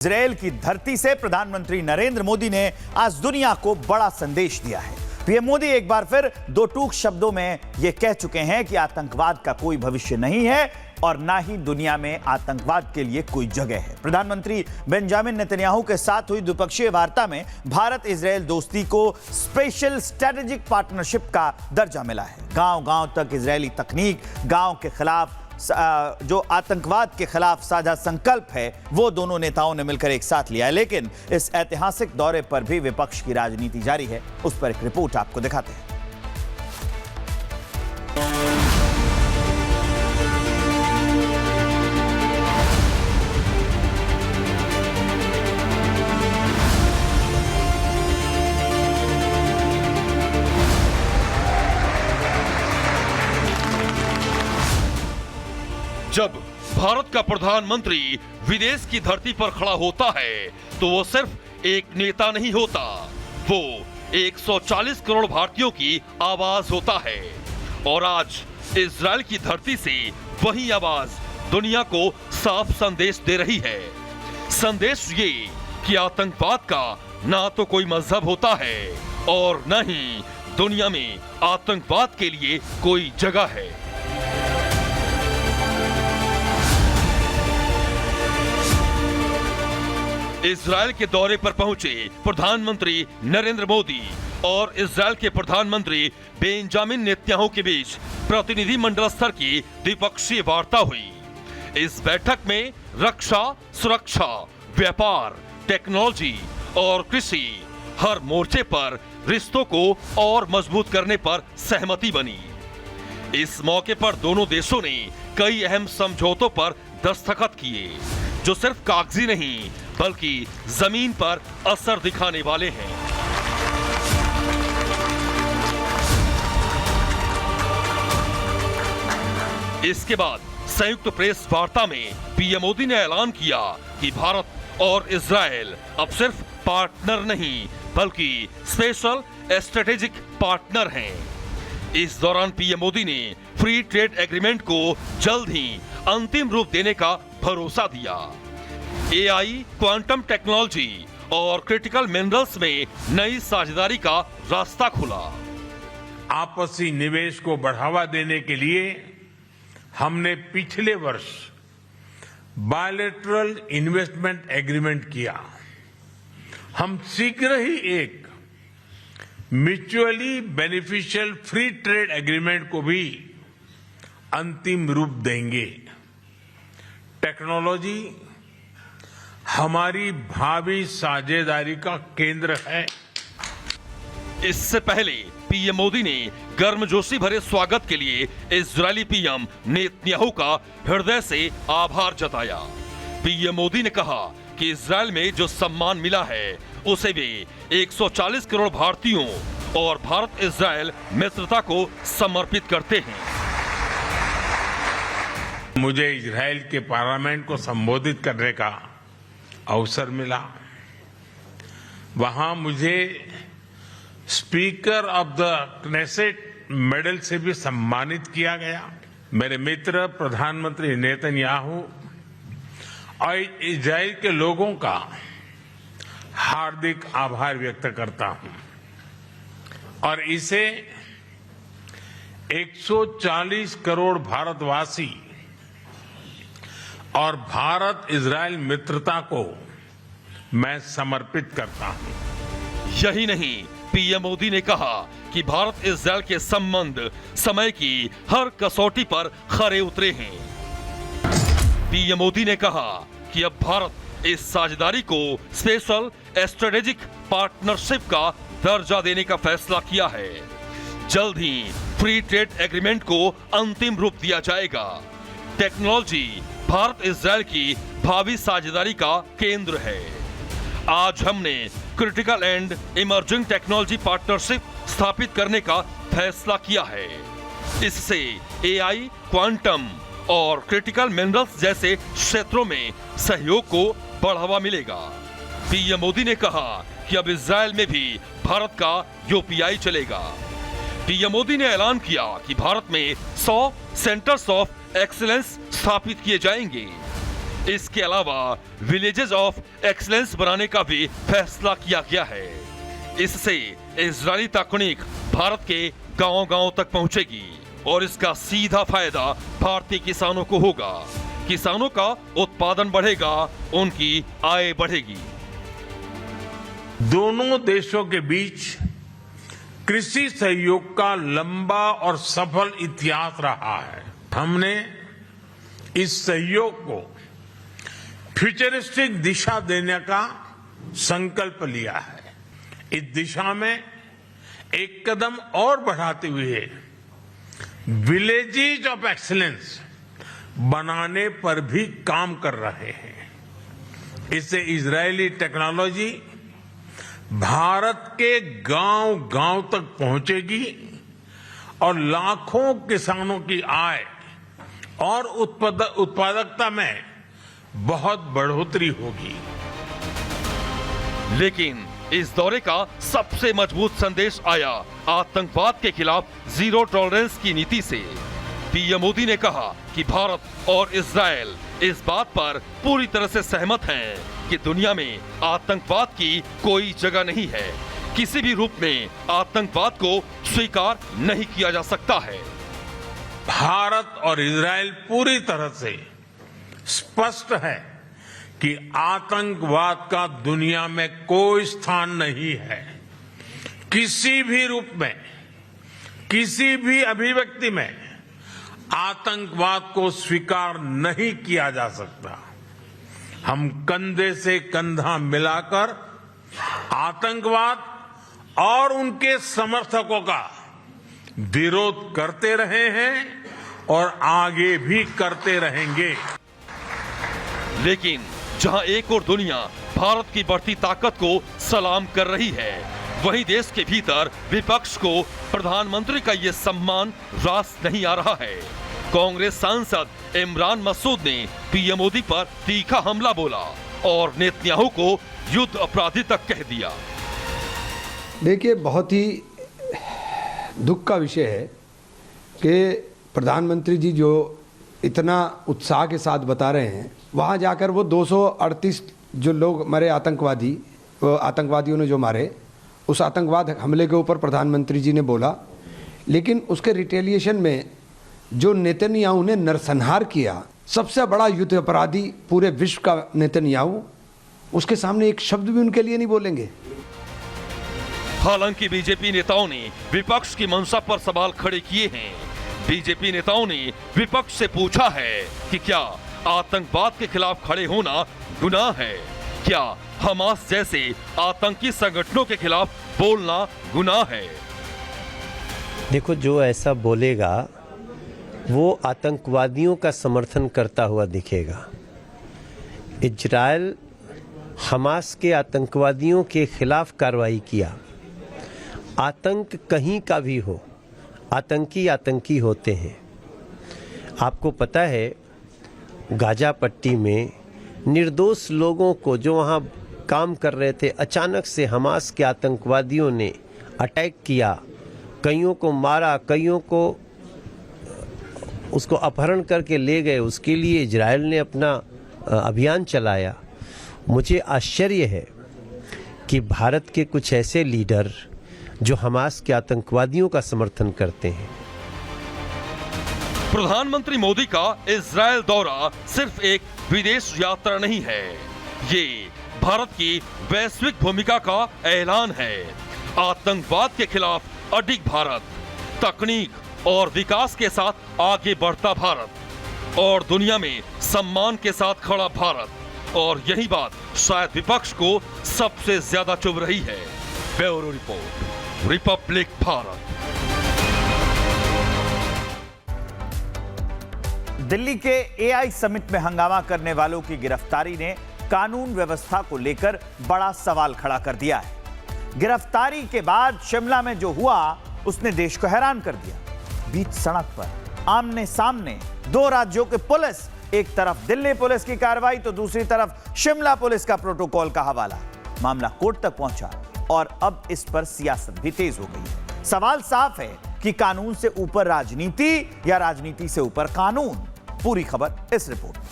Israel की धरती से प्रधानमंत्री नरेंद्र मोदी ने आज दुनिया को बड़ा संदेश दिया है। पीएम मोदी एक बार फिर दो टूक शब्दों में यह कह चुके हैं कि आतंकवाद का कोई भविष्य नहीं है और ना ही दुनिया में आतंकवाद के लिए कोई जगह है। प्रधानमंत्री बेंजामिन नेतन्याहू के साथ हुई द्विपक्षीय वार्ता में भारत इजरायल दोस्ती को स्पेशल स्ट्रेटेजिक पार्टनरशिप का दर्जा मिला है। गांव-गांव तक इजरायली तकनीक, गांव के खिलाफ जो आतंकवाद के खिलाफ साझा संकल्प है वो दोनों नेताओं ने मिलकर एक साथ लिया है। लेकिन इस ऐतिहासिक दौरे पर भी विपक्ष की राजनीति जारी है। उस पर एक रिपोर्ट आपको दिखाते हैं। जब भारत का प्रधानमंत्री विदेश की धरती पर खड़ा होता है तो वो सिर्फ एक नेता नहीं होता, वो 140 करोड़ भारतीयों की आवाज होता है। और आज इजरायल की धरती से वही आवाज दुनिया को साफ संदेश दे रही है। संदेश ये कि आतंकवाद का ना तो कोई मजहब होता है और न ही दुनिया में आतंकवाद के लिए कोई जगह है। इजरायल के दौरे पर पहुंचे प्रधानमंत्री नरेंद्र मोदी और इजरायल के प्रधानमंत्री बेंजामिन नेतन्याहू के बीच प्रतिनिधि मंडल स्तर की द्विपक्षीय वार्ता हुई। इस बैठक में रक्षा, सुरक्षा, व्यापार, टेक्नोलॉजी और कृषि हर मोर्चे पर रिश्तों को और मजबूत करने पर सहमति बनी। इस मौके पर दोनों देशों ने कई अहम समझौतों पर दस्तखत किए जो सिर्फ कागजी नहीं बल्कि जमीन पर असर दिखाने वाले हैं। इसके बाद संयुक्त प्रेस वार्ता में पीएम मोदी ने ऐलान किया कि भारत और इजरायल अब सिर्फ पार्टनर नहीं बल्कि स्पेशल स्ट्रेटेजिक पार्टनर हैं। इस दौरान पीएम मोदी ने फ्री ट्रेड एग्रीमेंट को जल्द ही अंतिम रूप देने का भरोसा दिया। एआई, क्वांटम टेक्नोलॉजी और क्रिटिकल मिनरल्स में नई साझेदारी का रास्ता खुला। आपसी निवेश को बढ़ावा देने के लिए हमने पिछले वर्ष बायलैटरल इन्वेस्टमेंट एग्रीमेंट किया। हम शीघ्र ही एक mutually beneficial free trade agreement को भी अंतिम रूप देंगे। टेक्नोलॉजी हमारी भावी साझेदारी का केंद्र है। इससे पहले पीएम मोदी ने गर्मजोशी भरे स्वागत के लिए इजरायली पीएम नेतन्याहू का हृदय से आभार जताया। पीएम मोदी ने कहा कि इजरायल में जो सम्मान मिला है उसे वे 140 करोड़ भारतीयों और भारत इजरायल मित्रता को समर्पित करते हैं। मुझे इजरायल के पार्लियामेंट को संबोधित करने का अवसर मिला। वहां मुझे speaker of the Knesset medal से भी सम्मानित किया गया। मेरे मित्र प्रधानमंत्री नेतन्याहू और इजरायल के लोगों का हार्दिक आभार व्यक्त करता हूं और इसे 140 करोड़ भारतवासी और भारत इजरायल मित्रता को मैं समर्पित करता हूं। यही नहीं, पीएम मोदी ने कहा कि भारत इजरायल के संबंध समय की हर कसौटी पर खरे उतरे हैं। पीएम मोदी ने कहा कि अब भारत इस साझेदारी को स्पेशल स्ट्रेटेजिक पार्टनरशिप का दर्जा देने का फैसला किया है। जल्द ही फ्री ट्रेड एग्रीमेंट को अंतिम रूप दिया जाएगा। टेक्नोलॉजी भारत इजरायल की भावी साझेदारी का केंद्र है। आज हमने critical and emerging technology partnership स्थापित करने का फैसला किया है। इससे एआई, क्वांटम और क्रिटिकल मिनरल्स जैसे क्षेत्रों में सहयोग को बढ़ावा मिलेगा। पीएम मोदी ने कहा कि अब इजरायल में भी भारत का यूपीआई चलेगा। पीएम मोदी ने ऐलान किया कि भारत में 100 सेंटर्स ऑफ एक्सीलेंस स्थापित किए जाएंगे। इसके अलावा विलेजेस ऑफ एक्सीलेंस बनाने का भी फैसला किया गया है। इससे इजरायली तकनीक भारत के गांव-गांव तक पहुंचेगी और इसका सीधा फायदा भारतीय किसानों को होगा। किसानों का उत्पादन बढ़ेगा, उनकी आय बढ़ेगी। दोनों देशों के बीच कृषि सहयोग का लंबा और सफल इतिहास रहा है। हमने इस सहयोग को फ्यूचरिस्टिक दिशा देने का संकल्प लिया है। इस दिशा में एक कदम और बढ़ाते हुए विलेजेस ऑफ एक्सीलेंस बनाने पर भी काम कर रहे हैं। इससे इजरायली टेक्नोलॉजी भारत के गांव-गांव तक पहुंचेगी और लाखों किसानों की आय और उत्पादकता में बहुत बढ़ोतरी होगी। लेकिन इस दौरे का सबसे मजबूत संदेश आया आतंकवाद के खिलाफ जीरो टॉलरेंस की नीति से। पीएम मोदी ने कहा कि भारत और इजरायल इस बात पर पूरी तरह से सहमत हैं कि दुनिया में आतंकवाद की कोई जगह नहीं है। किसी भी रूप में आतंकवाद को स्वीकार नहीं किया जा सकता है। भारत और इजरायल पूरी तरह से स्पष्ट है कि आतंकवाद का दुनिया में कोई स्थान नहीं है। किसी भी रूप में, किसी भी अभिव्यक्ति में आतंकवाद को स्वीकार नहीं किया जा सकता। हम कंधे से कंधा मिलाकर आतंकवाद और उनके समर्थकों का विरोध करते रहे हैं और आगे भी करते रहेंगे। लेकिन जहां एक और दुनिया भारत की बढ़ती ताकत को सलाम कर रही है, वहीं देश के भीतर विपक्ष को प्रधानमंत्री का ये सम्मान रास नहीं आ रहा है। कांग्रेस सांसद इमरान मसूद ने पीएम मोदी पर तीखा हमला बोला और नेतन्याहू को युद्ध अपराधी तक कह दिया। देखिए, बहुत ही दुख का विषय है कि प्रधानमंत्री जी जो इतना उत्साह के साथ बता रहे हैं, वहाँ जाकर वो 238 जो लोग मरे आतंकवादी, वो आतंकवादियों ने जो मारे, उस आतंकवाद हमले के ऊपर प्रधानमंत्री जी ने बोला, लेकिन उसके रिटेलिएशन में जो नेतन्याहू ने नरसंहार किया, सबसे बड़ा युद्ध अपराधी पूरे विश्व का नेतन्याहू, उसके सामने एक शब्द भी उनके लिए नहीं बोलेंगे। हालांकि बीजेपी नेताओं ने विपक्ष की मंशा पर सवाल खड़े किए हैं। बीजेपी नेताओं ने विपक्ष से पूछा है कि क्या आतंकवाद के खिलाफ खड़े होना गुनाह है? क्या हमास जैसे आतंकी संगठनों के खिलाफ बोलना गुनाह है? देखो, जो ऐसा बोलेगा वो आतंकवादियों का समर्थन करता हुआ दिखेगा। इजरायल हमास के आतंकवादियों के खिलाफ कार्रवाई किया। आतंक कहीं का भी हो, आतंकी आतंकी होते हैं। आपको पता है, गाजा पट्टी में निर्दोष लोगों को जो वहाँ काम कर रहे थे, अचानक से हमास के आतंकवादियों ने अटैक किया, कईयों को मारा, कईयों को उसको अपहरण करके ले गए। उसके लिए इजरायल ने अपना अभियान चलाया। मुझे आश्चर्य है कि भारत के कुछ ऐसे लीडर जो हमास के आतंकवादियों का समर्थन करते हैं। प्रधानमंत्री मोदी का इजरायल दौरा सिर्फ एक विदेश यात्रा नहीं है, ये भारत की वैश्विक भूमिका का ऐलान है। आतंकवाद के खिलाफ अडिग भारत, तकनीक और विकास के साथ आगे बढ़ता भारत और दुनिया में सम्मान के साथ खड़ा भारत। और यही बात शायद विपक्ष को सबसे ज्यादा चुभ रही है। Bureau report, Republic Bharat. Delhi के एआई समिट में हंगामा करने वालों की गिरफ्तारी ने कानून व्यवस्था को लेकर बड़ा सवाल खड़ा कर दिया है। गिरफ्तारी के बाद शिमला में जो हुआ उसने देश को हैरान कर दिया। बीच सड़क पर आमने सामने दो राज्यों के पुलिस, एक तरफ दिल्ली पुलिस की कार्रवाई तो दूसरी तरफ शिमला पुलिस का प्रोटोकॉल का हवाला। मामला कोर्ट तक पहुंचा और अब इस पर सियासत भी तेज हो गई है। सवाल साफ है कि कानून से ऊपर राजनीति या राजनीति से ऊपर कानून। पूरी खबर इस रिपोर्ट में।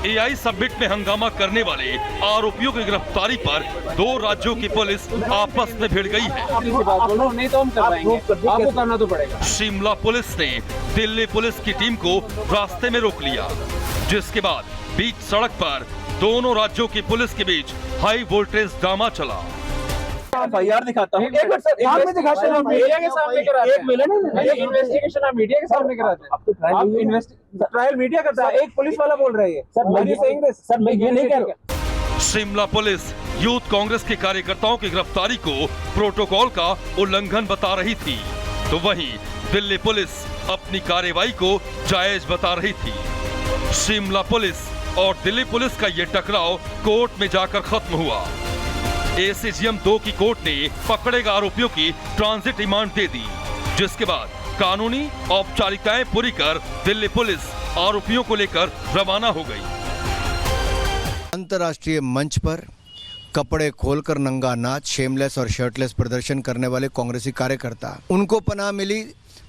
एआई समिट में हंगामा करने वाले आरोपियों की गिरफ्तारी पर 2 राज्यों की पुलिस आपस में भिड़ गई है। नहीं तो हम करवाएंगे, आपको करना तो पड़ेगा। शिमला पुलिस ने दिल्ली पुलिस की टीम को रास्ते में रोक लिया, जिसके बाद बीच सड़क पर दोनों राज्यों की पुलिस के बीच हाई वोल्टेज ड्रामा चला। FIR दिखाता हूँ। एक मिनट सर, इन्वेस्टिगेशन आप मीडिया के सामने कराते हैं। एक मिनट, इन्वेस्टिगेशन आप मीडिया के सामने कराते हैं। आप ट्रायल मीडिया करता है। एक पुलिस वाला बोल रहा है सर, मैं ये नहीं कह रहा। शिमला पुलिस यूथ कांग्रेस के कार्यकर्ताओं की गिरफ्तारी को प्रोटोकॉल का उल्लंघन बता रही थी, तो वहीं दिल्ली पुलिस अपनी कार्रवाई को जायज बता रही थी। शिमला पुलिस और दिल्ली पुलिस का यह टकराव कोर्ट में जाकर खत्म हुआ। ACGM 2 की कोर्ट ने पकड़े गए आरोपियों की ट्रांजिट रिमांड दे दी, जिसके बाद कानूनी औपचारिकताएं पूरी कर दिल्ली पुलिस आरोपियों को लेकर रवाना हो गई। अंतर्राष्ट्रीय मंच पर कपड़े खोलकर नंगा नाच, शेमलेस और शर्टलेस प्रदर्शन करने वाले कांग्रेसी कार्यकर्ता, उनको पनाह मिली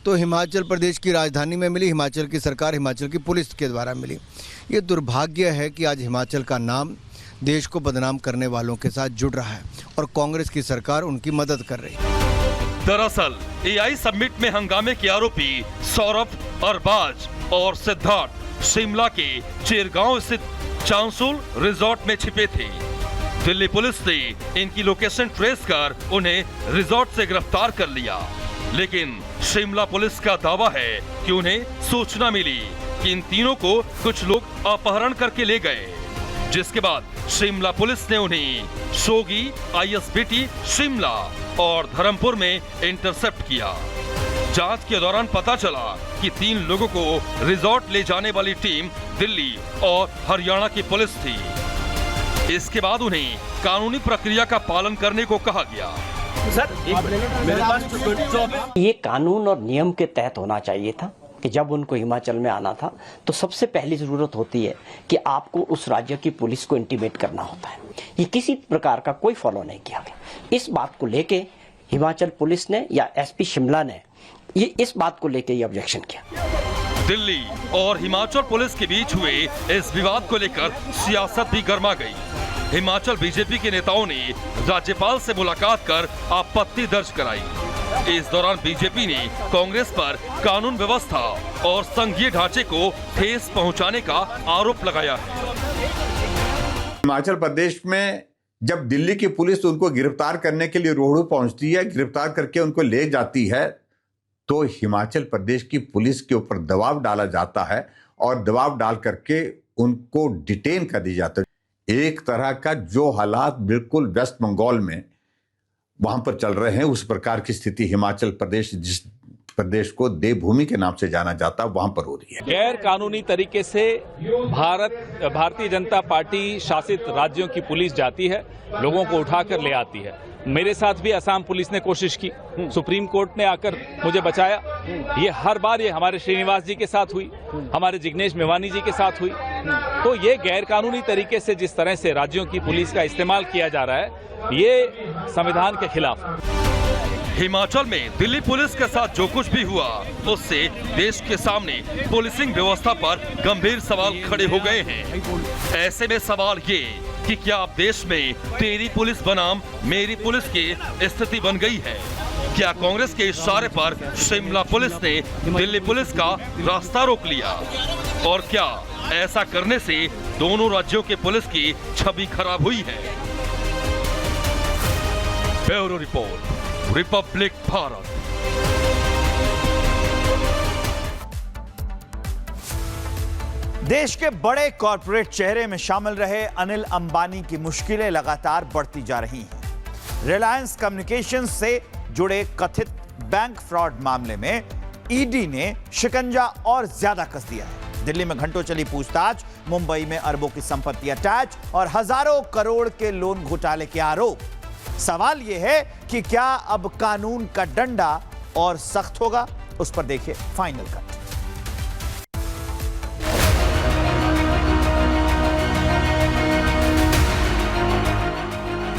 तो हिमाचल प्रदेश की राजधानी में मिली, हिमाचल की सरकार, हिमाचल की पुलिस के द्वारा मिली। ये दुर्भाग्य है कि आज हिमाचल का नाम देश को बदनाम करने वालों के साथ जुड़ रहा है और कांग्रेस की सरकार उनकी मदद कर रही है। दरअसल एआई समिट में हंगामे के आरोपी सौरभ, अरबाज और सिद्धार्थ शिमला के चेरगांव स्थित चांसुल रिजॉर्ट में छिपे थे। दिल्ली पुलिस ने इनकी लोकेशन ट्रेस कर उन्हें रिजॉर्ट से गिरफ्तार कर लिया, लेकिन शिमला पुलिस का दावा है कि उन्हें सूचना मिली कि इन तीनों को कुछ लोग अपहरण करके ले गए, जिसके बाद शिमला पुलिस ने उन्हें सोगी, ISBT शिमला और धर्मपुर में इंटरसेप्ट किया। जांच के दौरान पता चला कि 3 लोगों को रिजॉर्ट ले जाने वाली टीम दिल्ली और हरियाणा की पुलिस थी। इसके बाद उन्हें कानूनी प्रक्रिया का पालन करने को कहा गया। ये कानून और नियम के तहत होना चाहिए था कि जब उनको हिमाचल में आना था तो सबसे पहली जरूरत होती है कि आपको उस राज्य की पुलिस को इंटीमेट करना होता है। ये किसी प्रकार का कोई फॉलो नहीं किया गया। इस बात को लेके हिमाचल पुलिस ने या SP शिमला ने ये इस बात को लेके ये ऑब्जेक्शन किया। दिल्ली और हिमाचल पुलिस के बीच हुए इस विवाद को लेकर सियासत भी गर्मा गई। हिमाचल बीजेपी के नेताओं ने राज्यपाल से मुलाकात कर आपत्ति दर्ज कराई। इस दौरान बीजेपी ने कांग्रेस पर कानून व्यवस्था और संघीय ढांचे को ठेस पहुंचाने का आरोप लगाया है। हिमाचल प्रदेश में जब दिल्ली की पुलिस उनको गिरफ्तार करने के लिए रोहड़ू पहुंचती है, गिरफ्तार करके उनको ले जाती है, तो हिमाचल प्रदेश की पुलिस के ऊपर दबाव डाला जाता है और दबाव डाल करके उनको डिटेन कर दिया जाता है। एक तरह का जो हालात बिल्कुल वेस्ट बंगाल में वहां पर चल रहे हैं, उस प्रकार की स्थिति हिमाचल प्रदेश, जिस प्रदेश को देवभूमि के नाम से जाना जाता है, वहां पर हो रही है। गैर कानूनी तरीके से भारतीय जनता पार्टी शासित राज्यों की पुलिस जाती है, लोगों को उठाकर ले आती है। मेरे साथ भी असम पुलिस ने कोशिश की, सुप्रीम कोर्ट ने आकर मुझे बचाया। ये हर बार ये हमारे श्रीनिवास जी के साथ हुई, हमारे जिग्नेश मेवानी जी के साथ हुई। तो ये गैर कानूनी तरीके से जिस तरह से राज्यों की पुलिस का इस्तेमाल किया जा रहा है, ये संविधान के खिलाफ है। हिमाचल में दिल्ली पुलिस के साथ जो कुछ भी हुआ, उससे देश के सामने पुलिसिंग व्यवस्था पर गंभीर सवाल खड़े हो गए हैं। ऐसे में सवाल ये कि क्या अब देश में तेरी पुलिस बनाम मेरी पुलिस की स्थिति बन गई है? क्या कांग्रेस के इशारे पर शिमला पुलिस ने दिल्ली पुलिस का रास्ता रोक लिया? और क्या ऐसा करने से दोनों राज्यों के पुलिस की छवि खराब हुई है? Bureau report, Republic Bharat. देश के बड़े कॉरपोरेट चेहरे में शामिल रहे अनिल अंबानी की मुश्किलें लगातार बढ़ती जा रही हैं। रिलायंस कम्युनिकेशंस से जुड़े कथित बैंक फ्रॉड मामले में ईडी ने शिकंजा और ज्यादा कस दिया है। दिल्ली में घंटों चली पूछताछ, मुंबई में अरबों की संपत्ति अटैच और हजारों करोड़ के लोन घोटाले के आरोप। सवाल यह है कि क्या अब कानून का डंडा और सख्त होगा? उस पर देखिए फाइनल कट।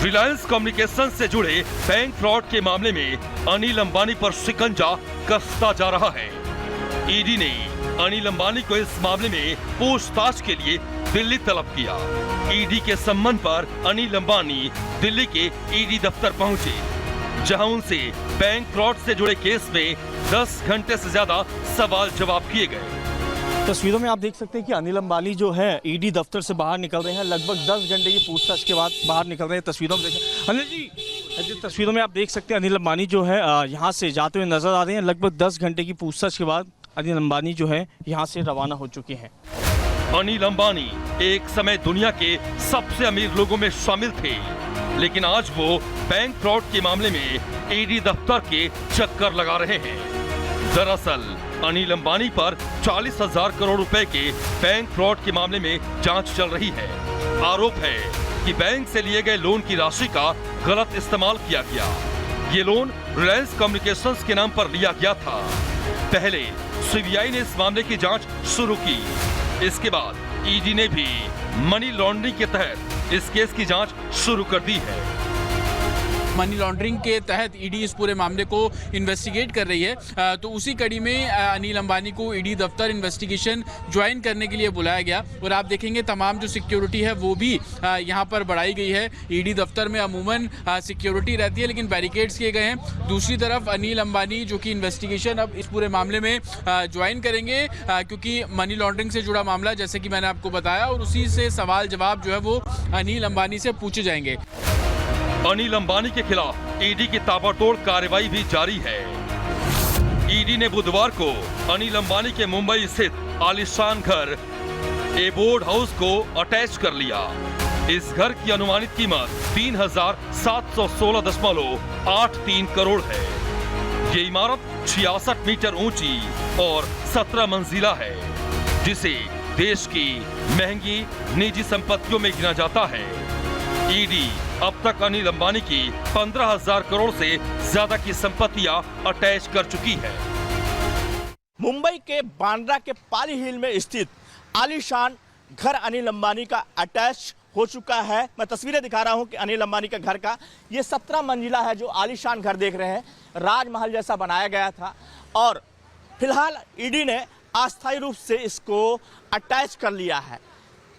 रिलायंस कम्युनिकेशन से जुड़े बैंक फ्रॉड के मामले में अनिल अंबानी पर शिकंजा कसता जा रहा है। ईडी ने अनिल अंबानी को इस मामले में पूछताछ के लिए दिल्ली तलब किया। ईडी के सम्मन पर अनिल अंबानी दिल्ली के ईडी दफ्तर पहुंचे, जहां उनसे बैंक फ्रॉड से जुड़े केस में 10 घंटे से ज्यादा सवाल जवाब किए गए। तस्वीरों में आप देख सकते हैं कि अनिल अंबानी जो है ईडी दफ्तर से बाहर निकल रहे हैं। लगभग 10 घंटे की पूछताछ के बाद बाहर निकल रहे हैं। तस्वीरों में देखें अनिल जी, तस्वीरों में आप देख सकते हैं अनिल अंबानी जो है यहाँ से जाते हुए नजर आ रहे हैं। लगभग 10 घंटे की पूछताछ के बाद अनिल अंबानी जो है यहाँ से रवाना हो चुके हैं। अनिल अंबानी एक समय दुनिया के सबसे अमीर लोगों में शामिल थे, लेकिन आज वो बैंक फ्रॉड के मामले में ईडी दफ्तर के चक्कर लगा रहे हैं। दरअसल अनिल अंबानी पर 40,000 करोड़ रुपए के बैंक फ्रॉड के मामले में जांच चल रही है। आरोप है कि बैंक से लिए गए लोन की राशि का गलत इस्तेमाल किया गया। ये लोन रिलायंस कम्युनिकेशंस के नाम पर लिया गया था। पहले सीबीआई ने इस मामले की जांच शुरू की। इसके बाद ईडी ने भी मनी लॉन्ड्रिंग के तहत इस केस की जांच शुरू कर दी है। मनी लॉन्ड्रिंग के तहत ईडी इस पूरे मामले को इन्वेस्टिगेट कर रही है। तो उसी कड़ी में अनिल अंबानी को ईडी दफ्तर इन्वेस्टिगेशन ज्वाइन करने के लिए बुलाया गया। और आप देखेंगे तमाम जो सिक्योरिटी है वो भी यहाँ पर बढ़ाई गई है। ईडी दफ्तर में अमूमन सिक्योरिटी रहती है, लेकिन बैरिकेड्स किए गए हैं। दूसरी तरफ अनिल अंबानी जो कि इन्वेस्टिगेशन अब इस पूरे मामले में ज्वाइन करेंगे, क्योंकि मनी लॉन्ड्रिंग से जुड़ा मामला जैसे कि मैंने आपको बताया, और उसी से सवाल जवाब जो है वो अनिल अंबानी से पूछे जाएंगे। अनिल अंबानी के खिलाफ ईडी की ताबड़तोड़ कार्रवाई भी जारी है। ईडी ने बुधवार को अनिल अंबानी के मुंबई स्थित आलीशान घर एबोर्ड हाउस को अटैच कर लिया। इस घर की अनुमानित कीमत 3,716.83 करोड़ है। ये इमारत 66 मीटर ऊंची और 17 मंजिला है, जिसे देश की महंगी निजी संपत्तियों में गिना जाता है। ईडी अब तक अनिल अंबानी की 15,000 करोड़ से ज्यादा की संपत्तियां अटैच कर चुकी है। मुंबई के बांद्रा के पाली हिल में स्थित आलीशान घर अनिल अंबानी का अटैच हो चुका है। मैं तस्वीरें दिखा रहा हूं कि अनिल अंबानी का घर का ये 17 मंजिला है। जो आलीशान घर देख रहे हैं, राजमहल जैसा बनाया गया था, और फिलहाल ईडी ने अस्थायी रूप से इसको अटैच कर लिया है।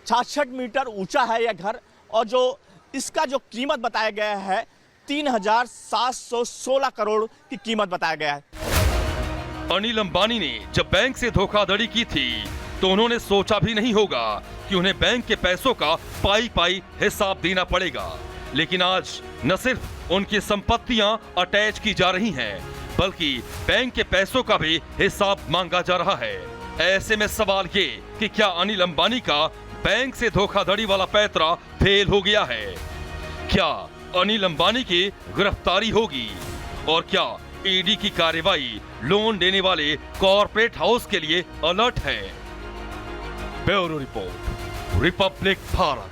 66 मीटर ऊंचा है यह घर, और जो इसका जो कीमत बताया गया है 3,716 करोड़ की कीमत बताया गया है। अनिल अंबानी ने जब बैंक से धोखाधड़ी की थी तो उन्होंने सोचा भी नहीं होगा कि उन्हें बैंक के पैसों का पाई पाई हिसाब देना पड़ेगा। लेकिन आज न सिर्फ उनकी संपत्तियां अटैच की जा रही हैं, बल्कि बैंक के पैसों का भी हिसाब मांगा जा रहा है। ऐसे में सवाल ये कि क्या अनिल अंबानी का बैंक से धोखाधड़ी वाला पैंतरा फेल हो गया है? क्या अनिल अंबानी की गिरफ्तारी होगी? और क्या ईडी की कार्रवाई लोन देने वाले कॉर्पोरेट हाउस के लिए अलर्ट है? Bureau report, Republic Bharat.